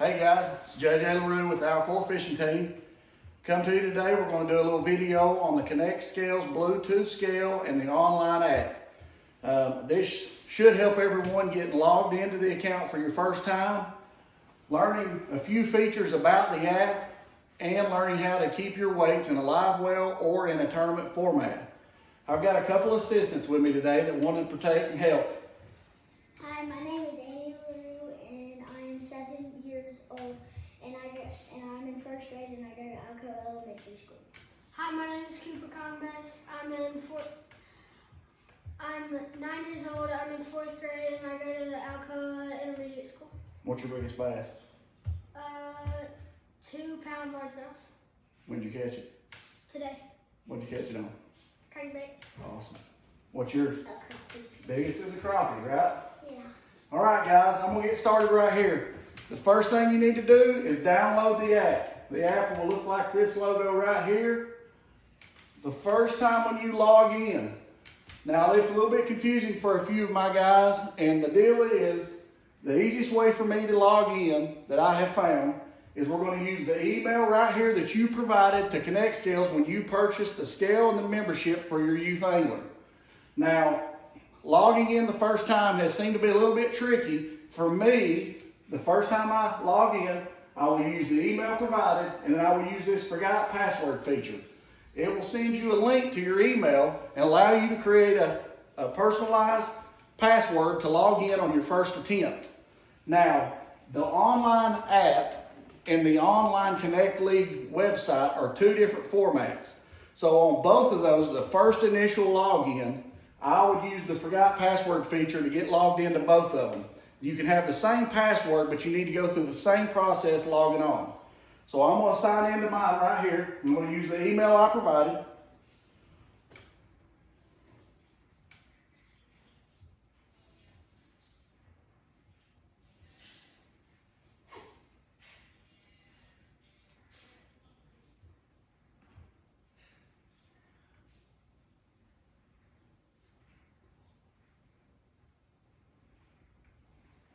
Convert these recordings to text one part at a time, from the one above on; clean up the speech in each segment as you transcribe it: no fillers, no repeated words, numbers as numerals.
Hey guys, it's JJ LaRue with the Alcoa Fishing Team. Come to you today, we're going to do a little video on the ConnectScale's Bluetooth scale and the online app. This should help everyone get logged into the account for your first time, learning a few features about the app, and learning how to keep your weights in a live well or in a tournament format. I've got a couple of assistants with me today that wanted to partake and help. Hi, my name is LaRue, and I am 7 years old, and I'm in first grade, and I go to Alcoa Elementary School. Hi, my name is Cooper Combes. I'm 9 years old. I'm in fourth grade, and I go to the Alcoa Intermediate School. What's your biggest bass? 2-pound largemouth. When did you catch it? Today. What did you catch it on? Crankbait. Awesome. What's yours? A crappie. Biggest is a crappie, right? Yeah. All right, guys, I'm gonna get started right here. The first thing you need to do is download the app. The app will look like this logo right here. The first time when you log in, now it's a little bit confusing for a few of my guys, and the deal is, the easiest way for me to log in that I have found is we're going to use the email right here that you provided to ConnectScale when you purchased the scale and the membership for your youth angler. Now, logging in the first time has seemed to be a little bit tricky. For me, the first time I log in, I will use the email provided, and then I will use this forgot password feature. It will send you a link to your email and allow you to create a personalized password to log in on your first attempt. Now, the online app and the online Connect League website are two different formats. So on both of those, the first initial login, I would use the forgot password feature to get logged into both of them. You can have the same password, but you need to go through the same process logging on. So I'm going to sign into mine right here. I'm going to use the email I provided.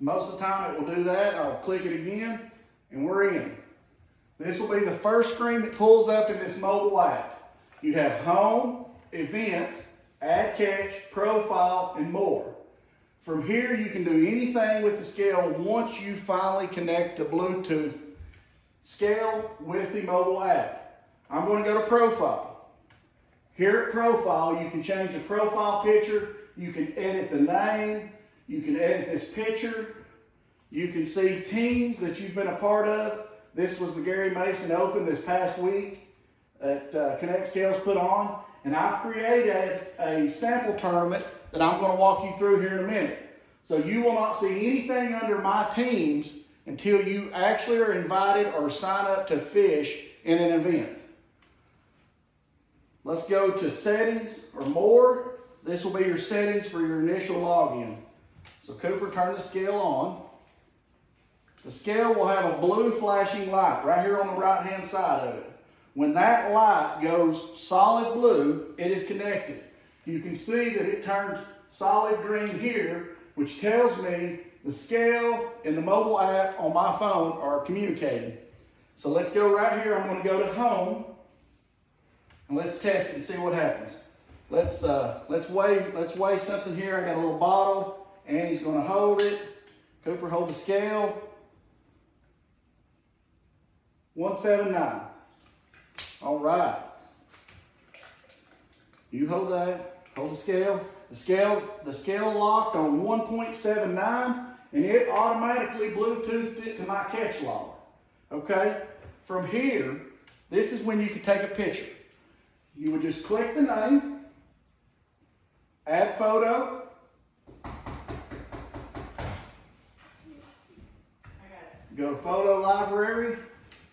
Most of the time it will do that. I'll click it again and we're in. This will be the first screen that pulls up in this mobile app. You have home, events, add catch, profile, and more. From here you can do anything with the scale once you finally connect to Bluetooth scale with the mobile app. I'm going to go to profile. Here at profile you can change the profile picture, you can edit the name, you can edit this picture. You can see teams that you've been a part of. This was the Gary Mason Open this past week that ConnectScale's put on. And I've created a sample tournament that I'm going to walk you through here in a minute. So you will not see anything under my teams until you actually are invited or sign up to fish in an event. Let's go to settings or more. This will be your settings for your initial login. So Cooper, turn the scale on. The scale will have a blue flashing light right here on the right hand side of it. When that light goes solid blue, it is connected. You can see that it turned solid green here, which tells me the scale and the mobile app on my phone are communicating. So let's go right here. I'm going to go to home and let's test it and see what happens. Let's weigh something here. I got a little bottle. Annie's going to hold it. Cooper, hold the scale. 179. All right. You hold that. Hold the scale. The scale locked on 1.79, and it automatically Bluetoothed it to my catch log. Okay. From here, this is when you can take a picture. You would just click the name, add photo. Go to photo library.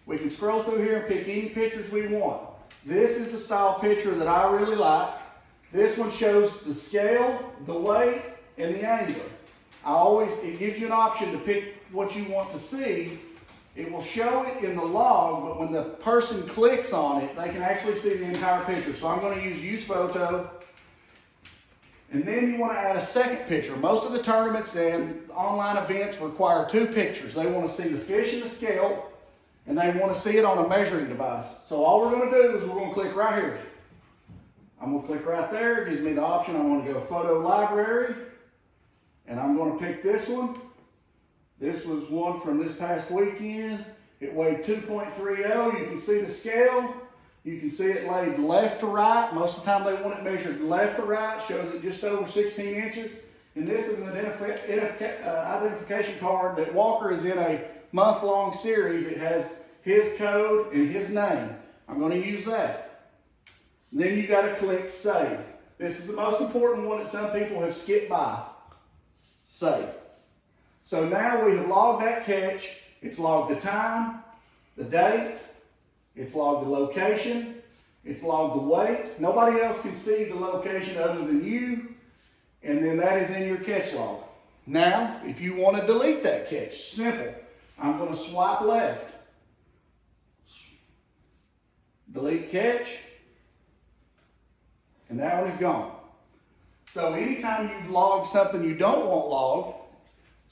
We can scroll through here and pick any pictures we want. This is the style picture that I really like. This one shows the scale, the weight, and the angler. It gives you an option to pick what you want to see. It will show it in the log, but when the person clicks on it, they can actually see the entire picture. So I'm going to use photo. And then you want to add a second picture. Most of the tournaments and online events require 2 pictures. They want to see the fish and the scale, and they want to see it on a measuring device. So all we're going to do is we're going to click right here. I'm going to click right there. It gives me the option. I'm going to go photo library, and I'm going to pick this one. This was one from this past weekend. It weighed 2.30. You can see the scale. You can see it laid left to right. Most of the time they want it measured left to right. Shows it just over 16 inches. And this is an identification card that Walker is in a month-long series. It has his code and his name. I'm going to use that. And then you got to click Save. This is the most important one that some people have skipped by. Save. So now we have logged that catch. It's logged the time, the date, it's logged the location, it's logged the weight. Nobody else can see the location other than you, and then that is in your catch log. Now, if you want to delete that catch, simple. I'm going to swipe left. Delete catch, and that one is gone. So anytime you've logged something you don't want logged,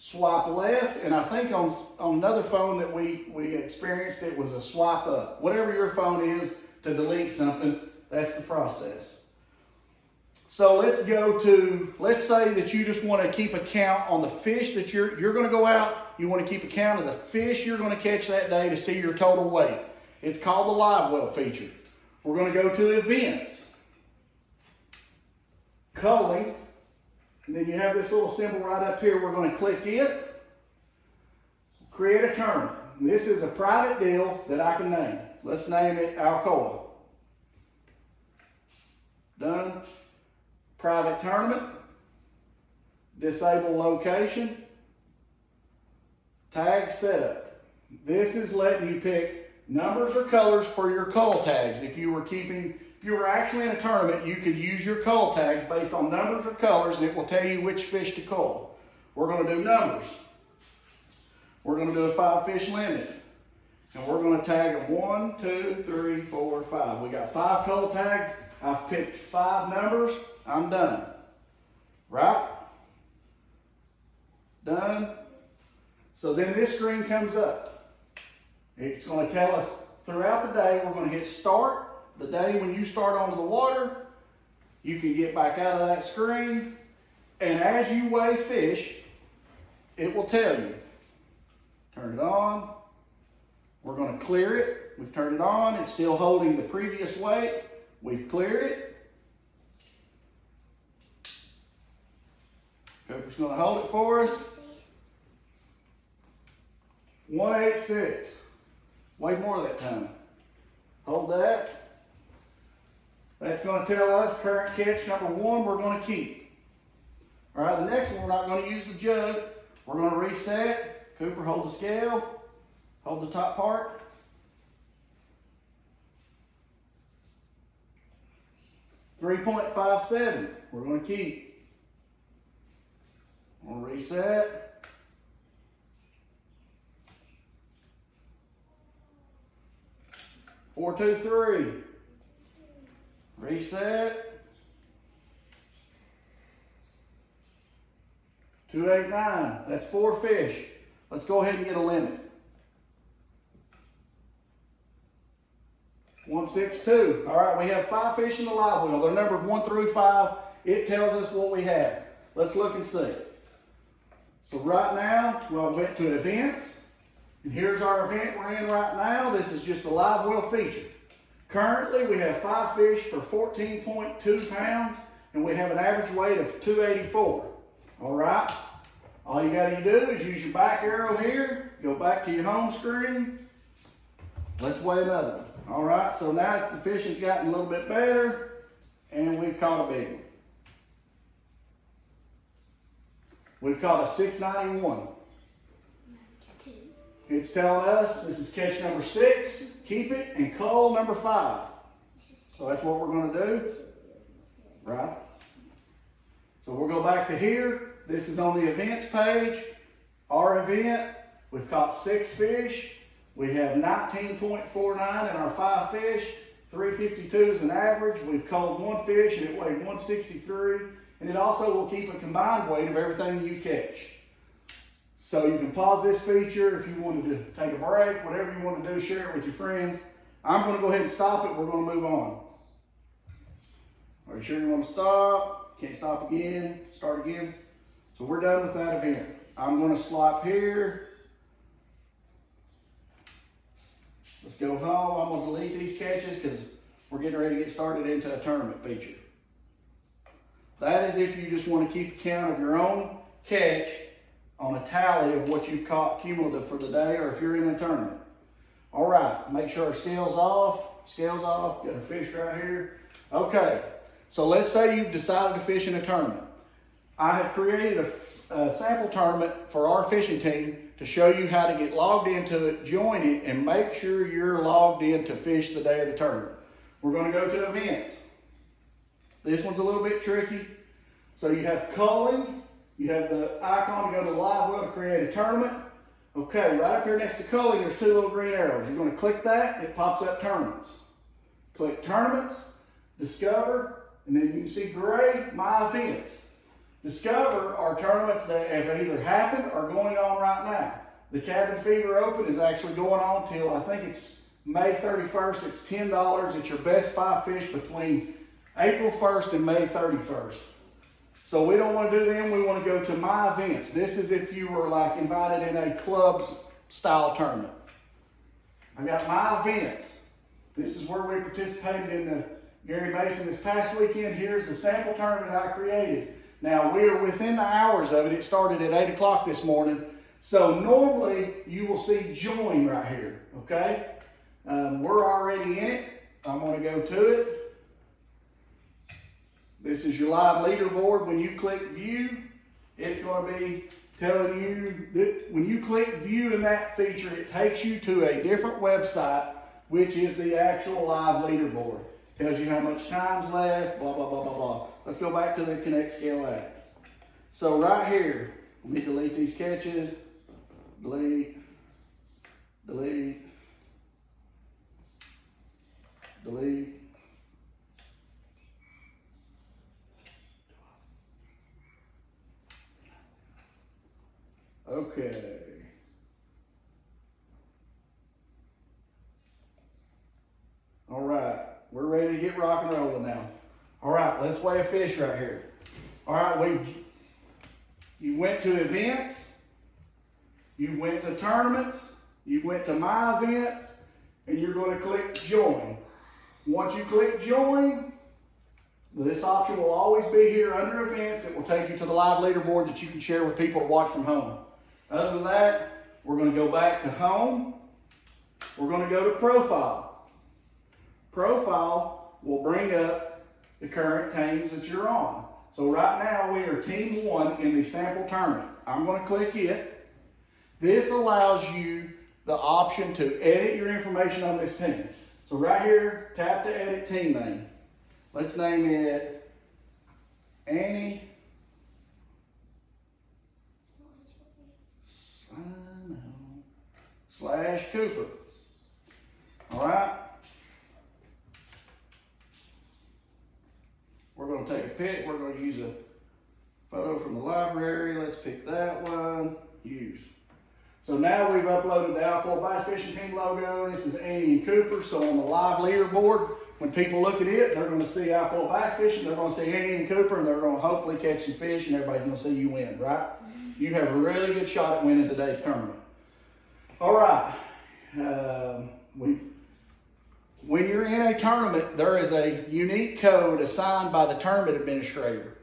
swipe left, and I think on another phone that we experienced, it was a swipe up. Whatever your phone is to delete something, that's the process. So let's say that you just want to keep a count on the fish that you're going to go out. You want to keep a count of the fish you're going to catch that day to see your total weight. It's called the live well feature. We're going to go to events, culling. And then you have this little symbol right up here. We're going to click it. Create a tournament. And this is a private deal that I can name. Let's name it Alcoa. Done. Private tournament. Disable location. Tag setup. This is letting you pick numbers or colors for your cull tags. If you were actually in a tournament, you could use your cull tags based on numbers or colors, and it will tell you which fish to cull. We're going to do numbers. We're going to do a 5-fish limit. And we're going to tag them 1, 2, 3, 4, 5. We got 5 cull tags. I've picked 5 numbers. I'm done. Right? Done. So then this screen comes up. It's going to tell us throughout the day, we're going to hit start. The day when you start onto the water, you can get back out of that screen, and as you weigh fish, it will tell you. Turn it on. We're going to clear it. We've turned it on. It's still holding the previous weight. We've cleared it. Cooper's going to hold it for us. 186. Way more that time. Hold that. That's going to tell us current catch number 1 we're going to keep. All right, the next one we're not going to use the jug. We're going to reset. Cooper, hold the scale. Hold the top part. $3.57 we're going to keep. We'll reset. $4.23. Reset. $2.89. That's 4 fish. Let's go ahead and get a limit. $162. All right, we have 5 fish in the live well. They're numbered 1 through 5. It tells us what we have. Let's look and see. So right now, I went to events, and here's our event we're in right now. This is just a live well feature. Currently, we have 5 fish for 14.2 pounds, and we have an average weight of 284. All right? All you got to do is use your back arrow here, go back to your home screen. Let's weigh another one. All right, so now the fishing's gotten a little bit better, and we've caught a big one. We've caught a 691. It's telling us this is catch number 6, keep it, and cull number 5. So that's what we're going to do, right? So we'll go back to here. This is on the events page. Our event, we've caught 6 fish. We have 19.49 in our 5 fish. 352 is an average. We've culled 1 fish and it weighed 163. and it also will keep a combined weight of everything you catch. So you can pause this feature if you wanted to take a break, whatever you want to do, share it with your friends. I'm going to go ahead and stop it. We're going to move on. Are you sure you want to stop? Can't stop again. Start again. So we're done with that event. I'm going to slide here. Let's go home. I'm going to delete these catches because we're getting ready to get started into a tournament feature. That is if you just want to keep count of your own catch on a tally of what you've caught cumulative for the day, or if you're in a tournament. All right, make sure our scale's off. Scale's off. Got a fish right here. Okay, so let's say you've decided to fish in a tournament. I have created a sample tournament for our fishing team to show you how to get logged into it, join it, and make sure you're logged in to fish the day of the tournament. We're going to go to events. This one's a little bit tricky. So you have culling. You have the icon to go to the live well to create a tournament. Okay, right up here next to culling, there's two little green arrows. You're going to click that, it pops up tournaments. Click tournaments, discover, and then you can see gray, my events. Discover are tournaments that have either happened or going on right now. The Cabin Fever Open is actually going on till I think it's May 31st. It's $10. It's your best 5 fish between April 1st and May 31st. So we don't want to do them. We want to go to my events. This is if you were like invited in a club style tournament. I got my events. This is where we participated in the Gary Basin this past weekend. Here's the sample tournament I created. Now we are within the hours of it. It started at 8 o'clock this morning. So normally you will see join right here, okay? We're already in it. I'm going to go to it. This is your live leaderboard. When you click view, it's going to be telling you that when you click view in that feature, it takes you to a different website, which is the actual live leaderboard. Tells you how much time's left, blah, blah, blah, blah, blah. Let's go back to the ConnectScale app. So right here, let me delete these catches. Delete, delete, delete. Okay. All right, we're ready to get rock and rolling now. All right, let's weigh a fish right here. All right, you went to events, you went to tournaments, you went to my events, and you're going to click join. Once you click join, this option will always be here under events. It will take you to the live leaderboard that you can share with people to watch from home. Other than that, we're going to go back to home. We're going to go to profile. Profile will bring up the current teams that you're on. So right now we are team 1 in the sample tournament. I'm going to click it. This allows you the option to edit your information on this team. So right here, tap to edit team name. Let's name it Annie / Cooper. All right. We're going to take a pic. We're going to use a photo from the library. Let's pick that one. Use. So now we've uploaded the Alcoa Bass Fishing Team logo. This is Annie and Cooper. So on the live leaderboard, when people look at it, they're going to see Alcoa Bass Fishing. They're going to see Annie and Cooper, and they're going to hopefully catch some fish, and everybody's going to see you win, right? You have a really good shot at winning today's tournament. All right. When you're in a tournament, there is a unique code assigned by the tournament administrator.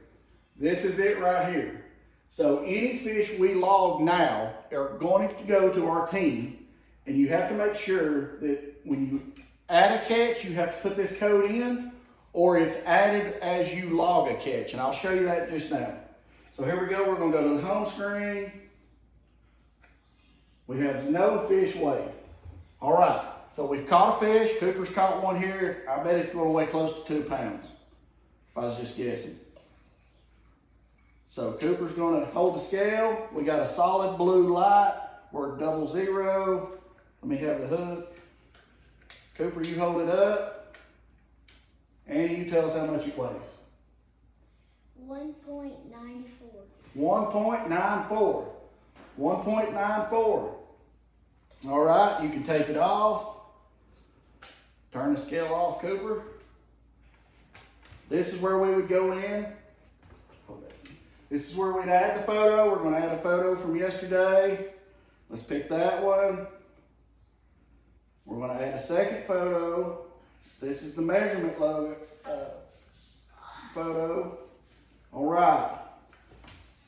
This is it right here. So any fish we log now are going to go to our team, and you have to make sure that when you add a catch, you have to put this code in, or it's added as you log a catch. And I'll show you that just now. So here we go. We're going to go to the home screen. We have no fish weighed. All right. So we've caught a fish. Cooper's caught one here. I bet it's going to weigh close to 2 pounds, if I was just guessing. So Cooper's going to hold the scale. We got a solid blue light. We're 00. Let me have the hook. Cooper, you hold it up. And you tell us how much it weighs. 1.94. 1.94. 1.94. All right, you can take it off. Turn the scale off, Cooper. This is where we would go in. This is where we'd add the photo. We're going to add a photo from yesterday. Let's pick that one. We're going to add a second photo. This is the measurement logo, photo. All right.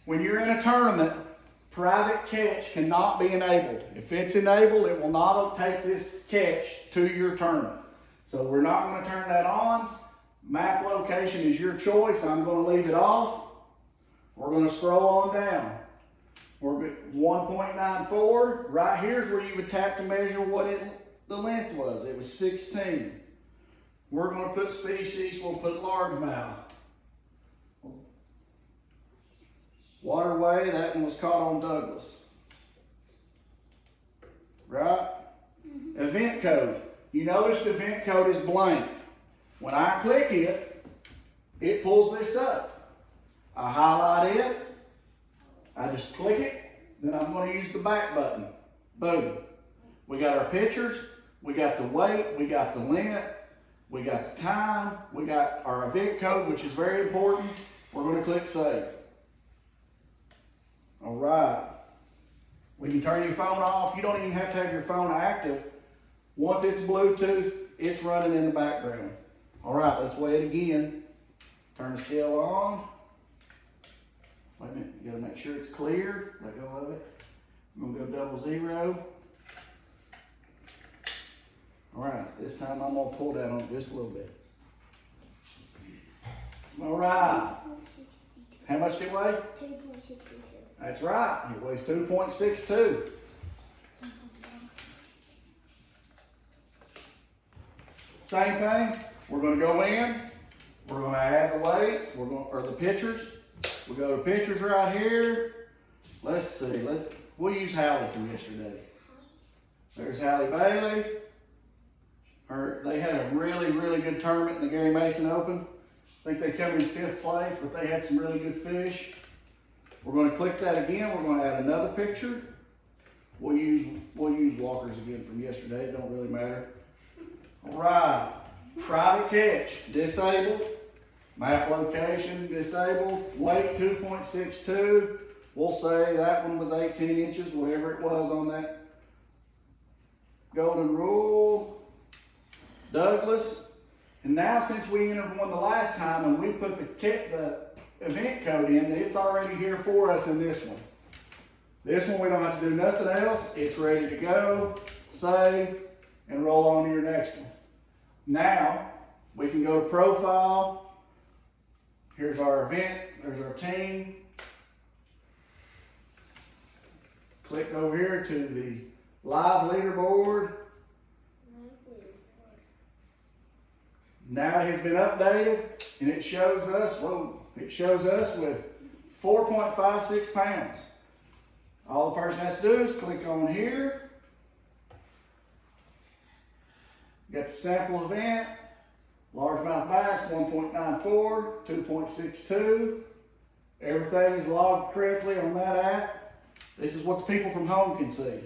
When you're in a tournament, private catch cannot be enabled. If it's enabled, it will not take this catch to your tournament. So we're not going to turn that on. Map location is your choice. I'm going to leave it off. We're going to scroll on down. We're at 1.94. Right here's where you would tap to measure what the length was. It was 16. We're going to put species. We'll put largemouth. Waterway, that one was caught on Douglas. Right? Mm-hmm. Event code. You notice the event code is blank. When I click it, it pulls this up. I highlight it. I just click it. Then I'm going to use the back button. Boom. We got our pictures. We got the weight. We got the length. We got the time. We got our event code, which is very important. We're going to click save. All right. When you turn your phone off, you don't even have to have your phone active. Once it's Bluetooth, it's running in the background. All right, let's weigh it again. Turn the scale on. Wait a minute, you gotta make sure it's clear. Let go of it. I'm gonna go 00. All right, this time I'm gonna pull down on it just a little bit. All right. How much did it weigh? 2.62. That's right, it weighs 2.62. Same thing, we're going to go in, we're going to add the weights, or the pictures. We go to pictures right here. Let's see, we'll use Hallie from yesterday. There's Hallie Bailey. They had a really, really good tournament in the Gary Mason Open. I think they come in 5th place, but they had some really good fish. We're going to click that again. We're going to add another picture. We'll use Walker's again from yesterday. It don't really matter. All right. Private catch, disabled. Map location, disabled. Weight, 2.62. We'll say that one was 18 inches, whatever it was on that golden rule. Douglas. And now since we entered one the last time and we put the event code in, it's already here for us in this one. This one we don't have to do nothing else. It's ready to go, save, and roll on to your next one. Now, we can go to profile. Here's our event, there's our team. Click over here to the live leaderboard. Now it has been updated and it shows us, with 4.56 pounds. All the person has to do is click on here. You got the sample event, largemouth bass, 1.94, 2.62. Everything is logged correctly on that app. This is what the people from home can see.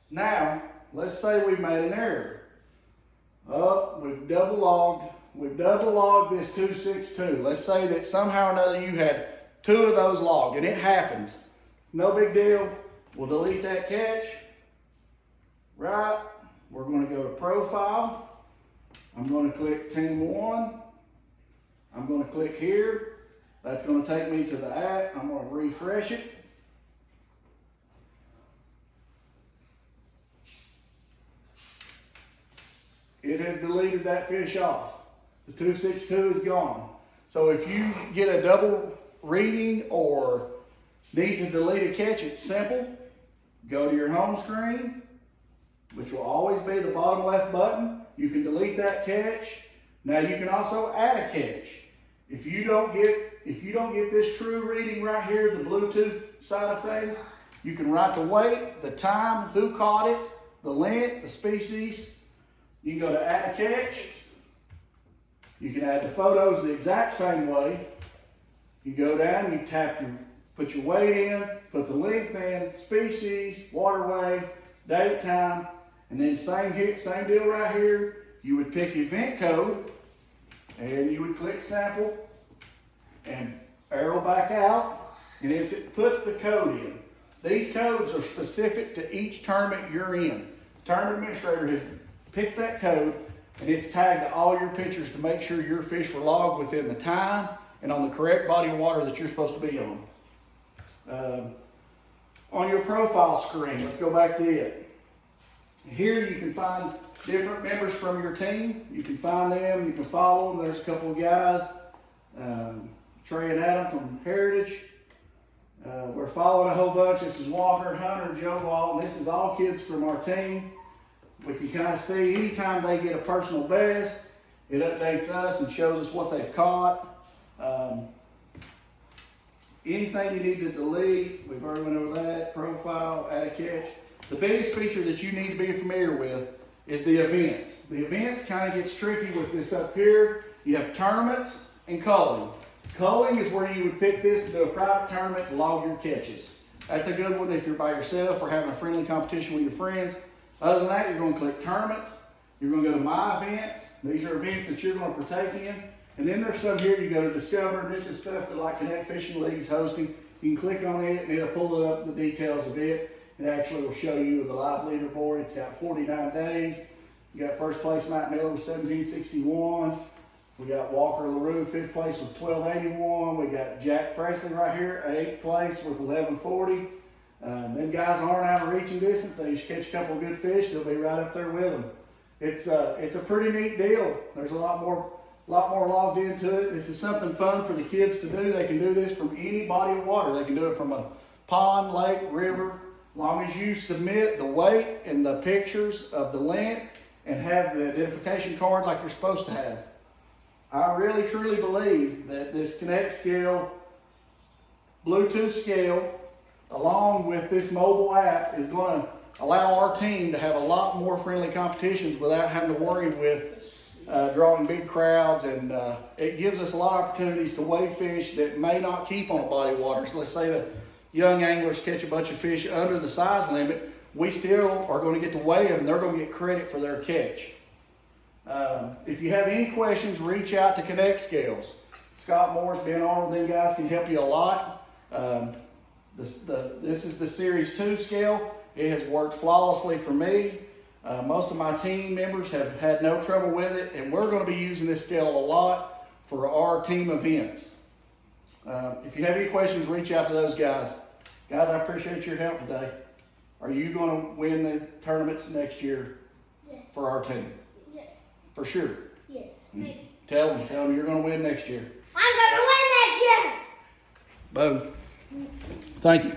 Now, let's say we made an error. Oh, we've double logged this 262. Let's say that somehow or another you had 2 of those logged, and it happens. No big deal. We'll delete that catch. Right. We're going to go to profile. I'm going to click team 1. I'm going to click here. That's going to take me to the app. I'm going to refresh it. It has deleted that fish off. The 262 is gone. So if you get a double reading or need to delete a catch, it's simple. Go to your home screen, which will always be the bottom left button. You can delete that catch. Now you can also add a catch. If you don't get this true reading right here, the Bluetooth side of things, you can write the weight, the time, who caught it, the length, the species. You can go to add a catch. You can add the photos the exact same way. You go down, you put your weight in, put the length in, species, waterway, date, time, and then same deal right here. You would pick event code, and you would click sample, and arrow back out, and it's put the code in. These codes are specific to each tournament you're in. The tournament administrator has picked that code, and it's tagged to all your pictures to make sure your fish were logged within the time and on the correct body of water that you're supposed to be on. On your profile screen, let's go back to it. Here you can find different members from your team. You can find them, you can follow them. There's a couple of guys, Trey and Adam from Heritage. We're following a whole bunch. This is Walker, Hunter, Joe Wall, and this is all kids from our team. We can kind of see anytime they get a personal best, it updates us and shows us what they've caught. Anything you need to delete, we've already went over that. Profile, add a catch. The biggest feature that you need to be familiar with is the events. The events kind of gets tricky with this up here. You have tournaments and culling. Culling is where you would pick this to do a private tournament to log your catches. That's a good one if you're by yourself or having a friendly competition with your friends. Other than that, you're going to click tournaments. You're going to go to my events. These are events that you're going to partake in. And then there's some here you go to discover. This is stuff that like Connect Fishing League is hosting. You can click on it and it'll pull up the details of it. It actually will show you the live leaderboard. It's got 49 days. You got first place Matt Miller with 1761. We got Walker LaRue, 5th place with 1281. We got Jack Presley right here, 8th place with 1140. Them guys aren't out of reaching distance. They just catch a couple of good fish. They'll be right up there with them. It's a pretty neat deal. There's a lot more logged into it. This is something fun for the kids to do. They can do this from any body of water. They can do it from a pond, lake, river. As long as you submit the weight and the pictures of the length and have the identification card like you're supposed to have. I really truly believe that this ConnectScale Bluetooth scale, along with this mobile app, is going to allow our team to have a lot more friendly competitions without having to worry with drawing big crowds, and it gives us a lot of opportunities to weigh fish that may not keep on a body of water. So let's say the young anglers catch a bunch of fish under the size limit, we still are going to get to weigh them, and they're going to get credit for their catch. If you have any questions, reach out to ConnectScales. Scott Morris, Ben Arnold, them guys can help you a lot. This is the Series 2 scale. It has worked flawlessly for me. Most of my team members have had no trouble with it, and we're going to be using this scale a lot for our team events. If you have any questions, reach out to those guys. Guys, I appreciate your help today. Are you going to win the tournaments next year? Yes. For our team? Yes. For sure? Yes. Tell them you're going to win next year. I'm going to win next year! Boom. Thank you.